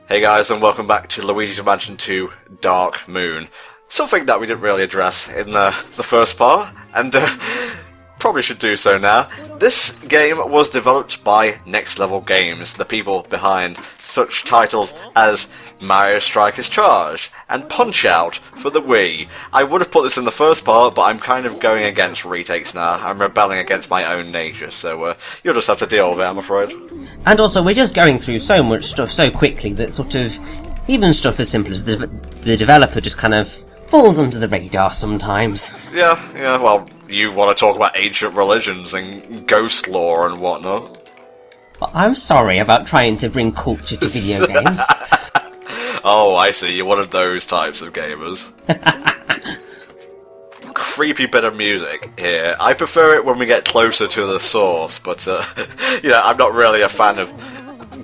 Hey guys, and welcome back to Luigi's Mansion 2 Dark Moon. Something that we didn't really address in the first part, and probably should do so now. This game was developed by Next Level Games, the people behind such titles as Mario Strikers Charge and Punch-Out for the Wii. I would have put this in the first part, but I'm kind of going against retakes now. I'm rebelling against my own nature, so you'll just have to deal with it, I'm afraid. And also, we're just going through so much stuff so quickly that sort of, even stuff as simple as the developer just kind of falls under the radar sometimes. Yeah, well, you want to talk about ancient religions and ghost lore and whatnot. I'm sorry about trying to bring culture to video games. Oh, I see, you're one of those types of gamers. Creepy bit of music here. I prefer it when we get closer to the source, but, I'm not really a fan of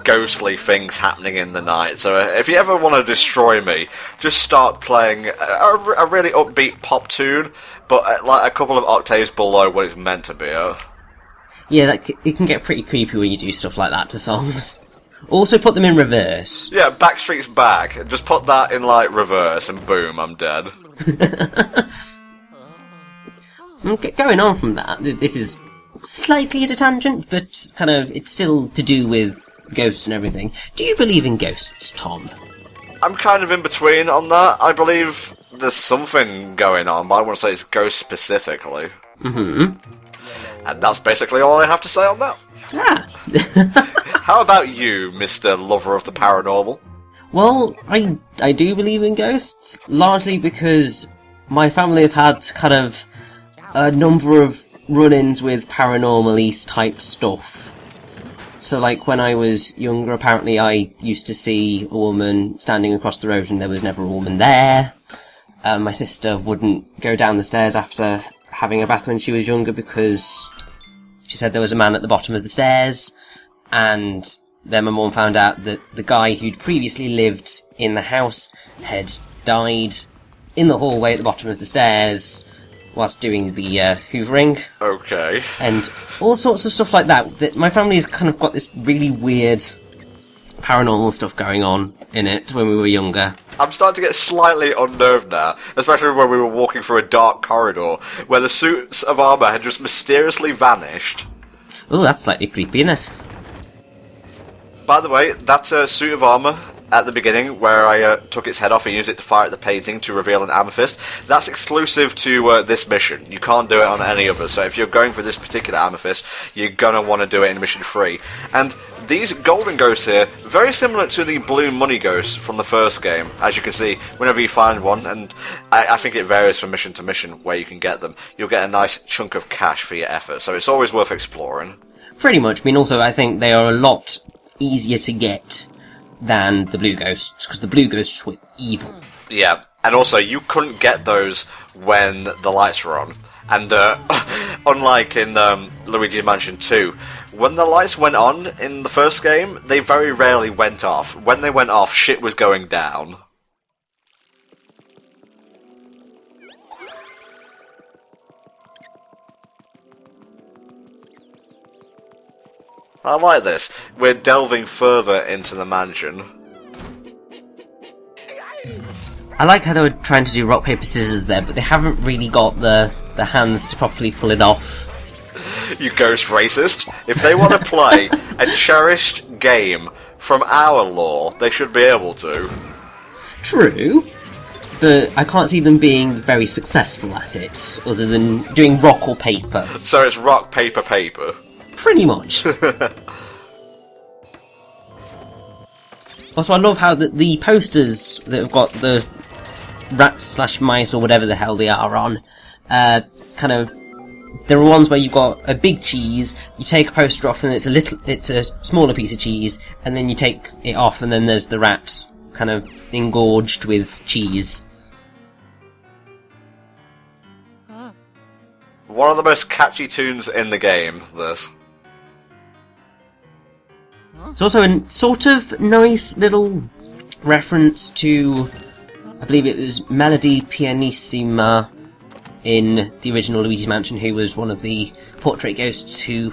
ghostly things happening in the night, so if you ever want to destroy me, just start playing a really upbeat pop tune, but at, like, a couple of octaves below what it's meant to be at. Yeah, it can get pretty creepy when you do stuff like that to songs. Also put them in reverse. Yeah, Backstreet's Back. Just put that in, like, reverse, and boom, I'm dead. Going on from that, this is slightly at a tangent, but kind of, it's still to do with ghosts and everything. Do you believe in ghosts, Tom? I'm kind of in between on that. I believe there's something going on, but I wouldn't say it's ghosts specifically. Mm-hmm. And that's basically all I have to say on that. Ah. How about you, Mr. Lover of the Paranormal? Well, I do believe in ghosts, largely because my family have had kind of a number of run-ins with paranormal-y type stuff. So, like, when I was younger, apparently I used to see a woman standing across the road and there was never a woman there. My sister wouldn't go down the stairs after having a bath when she was younger because she said there was a man at the bottom of the stairs. And then my mum found out that the guy who'd previously lived in the house had died in the hallway at the bottom of the stairs whilst doing the hoovering. Okay. And all sorts of stuff like that. My family has kind of got this really weird paranormal stuff going on in it when we were younger. I'm starting to get slightly unnerved now, especially when we were walking through a dark corridor where the suits of armour had just mysteriously vanished. Oh, that's slightly creepy, isn't it? By the way, that suit of armour at the beginning, where I took its head off and used it to fire at the painting to reveal an amethyst, that's exclusive to this mission. You can't do it on any other, so if you're going for this particular amethyst, you're going to want to do it in mission 3. And these golden ghosts here, very similar to the blue money ghosts from the first game, as you can see, whenever you find one, and I think it varies from mission to mission where you can get them, you'll get a nice chunk of cash for your effort, so it's always worth exploring. Pretty much. I mean, also, I think they are a lot easier to get than the blue ghosts, because the blue ghosts were evil. Yeah, and also you couldn't get those when the lights were on. And unlike in Luigi's Mansion 2, when the lights went on in the first game, they very rarely went off. When they went off, shit was going down. I like this. We're delving further into the mansion. I like how they were trying to do rock, paper, scissors there, but they haven't really got the hands to properly pull it off. You ghost racist. If they want to play a cherished game from our lore, they should be able to. True, but I can't see them being very successful at it, other than doing rock or paper. So it's rock, paper, paper. Pretty much. Also, I love how the posters that have got the rats/mice or whatever the hell they are on, kind of, there are ones where you've got a big cheese, you take a poster off and it's a smaller piece of cheese, and then you take it off and then there's the rat kind of engorged with cheese. One of the most catchy tunes in the game, this. It's also a sort of nice little reference to, I believe it was Melodypianissimo in the original Luigi's Mansion, who was one of the portrait ghosts who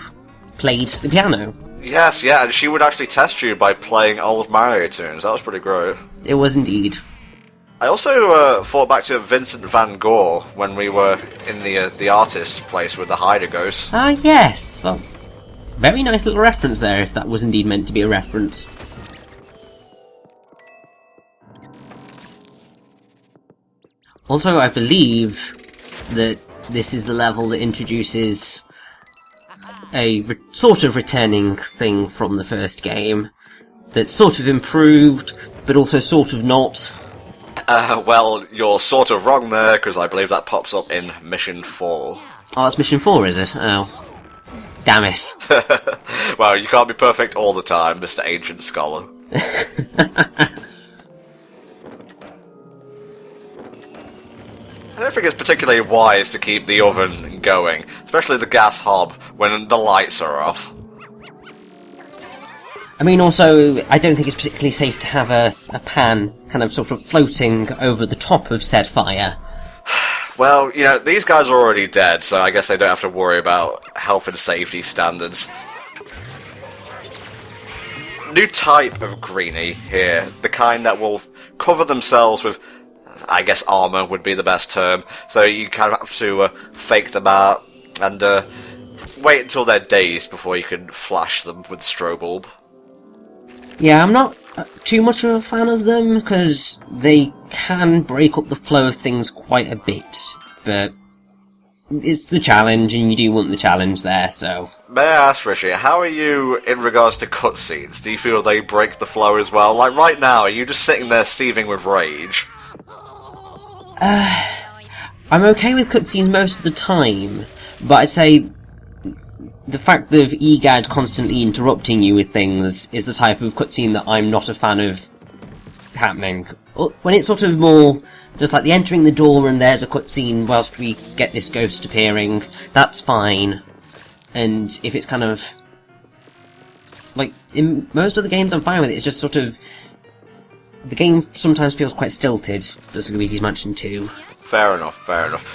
played the piano. Yes, yeah, and she would actually test you by playing old Mario tunes. That was pretty great. It was indeed. I also thought back to Vincent van Gogh when we were in the artist place with the Hider Ghost. Ah, yes. Well, very nice little reference there, if that was indeed meant to be a reference. Also, I believe that this is the level that introduces a sort of returning thing from the first game that's sort of improved, but also sort of not. Well, you're sort of wrong there, because I believe that pops up in Mission 4. Oh, that's Mission 4, is it? Oh. Damn it. Well, you can't be perfect all the time, Mr. Ancient Scholar. I don't think it's particularly wise to keep the oven going, especially the gas hob, when the lights are off. I mean, also, I don't think it's particularly safe to have a pan kind of sort of floating over the top of said fire. Well, you know, these guys are already dead, so I guess they don't have to worry about health and safety standards. New type of greenie here, the kind that will cover themselves with, I guess armour would be the best term, so you kind of have to fake them out and wait until they're dazed before you can flash them with strobe bulb. Yeah, I'm not too much of a fan of them, because they can break up the flow of things quite a bit, but it's the challenge, and you do want the challenge there, so... May I ask, Rishi, how are you in regards to cutscenes? Do you feel they break the flow as well? Like, right now, are you just sitting there seething with rage? I'm okay with cutscenes most of the time, but I'd say the fact of EGAD constantly interrupting you with things is the type of cutscene that I'm not a fan of happening. When it's sort of more just like the entering the door and there's a cutscene whilst we get this ghost appearing, that's fine. And if it's kind of... like, in most of the games I'm fine with it, it's just sort of... the game sometimes feels quite stilted, as Luigi's Mansion 2. Fair enough, fair enough.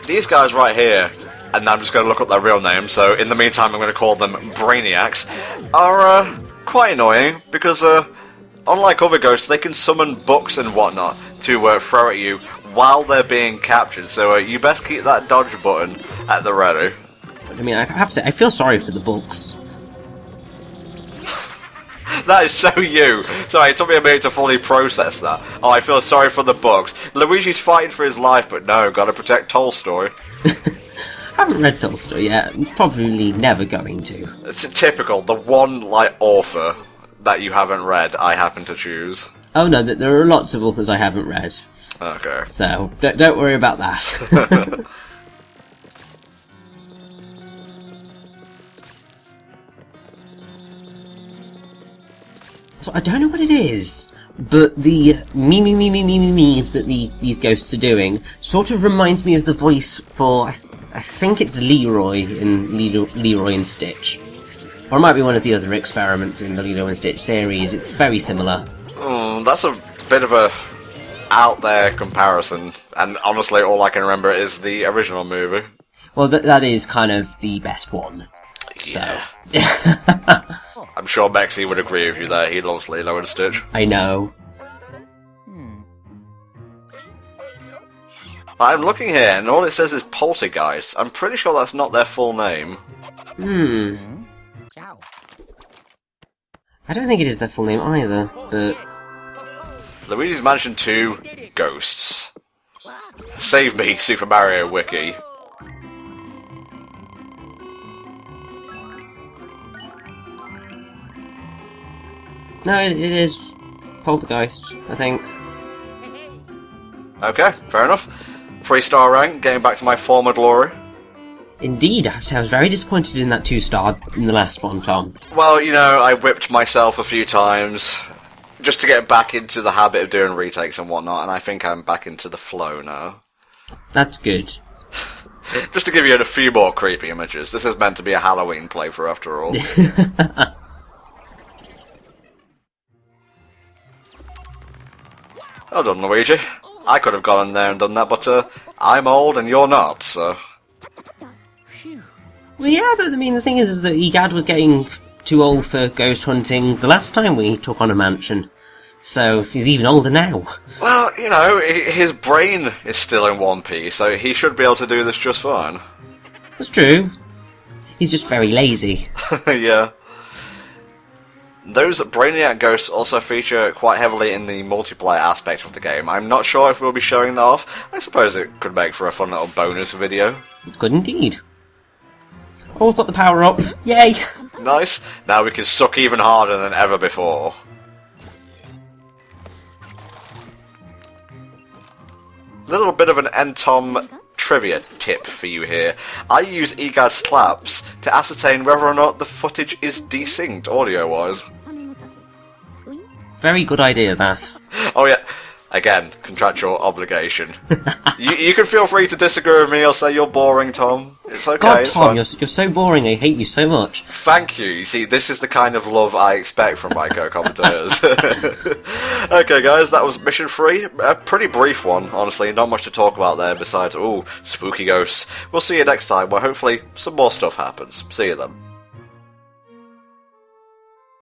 These guys right here, and I'm just going to look up their real names, so in the meantime I'm going to call them Brainiacs, are quite annoying, because unlike other ghosts, they can summon books and whatnot to throw at you while they're being captured, so you best keep that dodge button at the ready. I mean, I have to say, I feel sorry for the books. That is so you. Sorry, it took me a minute to fully process that. Oh, I feel sorry for the books. Luigi's fighting for his life, but no, gotta protect Tolstoy. I haven't read Tolstoy yet, I'm probably never going to. It's typical, the one, like, author that you haven't read, I happen to choose. Oh no, there are lots of authors I haven't read. Okay. So, don't worry about that. So I don't know what it is, but the me's that these ghosts are doing sort of reminds me of the voice for, I think it's Leroy in Leroy and Stitch. Or it might be one of the other experiments in the Lilo and Stitch series. It's very similar. That's a bit of a out there comparison, and honestly all I can remember is the original movie. Well, that is kind of the best one. Yeah. So... I'm sure Mexi would agree with you there, he loves Lilo and Stitch. I know. I'm looking here, and all it says is Poltergeist. I'm pretty sure that's not their full name. I don't think it is their full name either, but... Luigi's Mansion 2, Ghosts. Save me, Super Mario Wiki. No, it is Poltergeist, I think. Okay, fair enough. 3-star rank, getting back to my former glory. Indeed, I was very disappointed in that 2-star in the last one, Tom. Well, you know, I whipped myself a few times just to get back into the habit of doing retakes and whatnot, and I think I'm back into the flow now. That's good. Just to give you a few more creepy images. This is meant to be a Halloween playthrough after all. Well done, Luigi. I could have gone in there and done that, but I'm old and you're not, so... Well, yeah, but I mean, the thing is that EGAD was getting too old for ghost hunting the last time we took on a mansion. So he's even older now. Well, you know, his brain is still in one piece, so he should be able to do this just fine. That's true. He's just very lazy. Yeah. Those Brainiac ghosts also feature quite heavily in the multiplayer aspect of the game. I'm not sure if we'll be showing that off. I suppose it could make for a fun little bonus video. Good indeed. Oh, we've got the power up. Yay! Nice. Now we can suck even harder than ever before. Little bit of an NTOM trivia tip for you here. I use EGAD's claps to ascertain whether or not the footage is desynced audio-wise. Very good idea, that. Oh yeah, again, contractual obligation. you can feel free to disagree with me or say you're boring, Tom. It's okay. God, it's Tom, fine. you're so boring. I hate you so much. Thank you. You see, this is the kind of love I expect from my co-commentators. Okay, guys, that was Mission 3. A pretty brief one, honestly. Not much to talk about there besides, ooh, spooky ghosts. We'll see you next time, where hopefully some more stuff happens. See you then.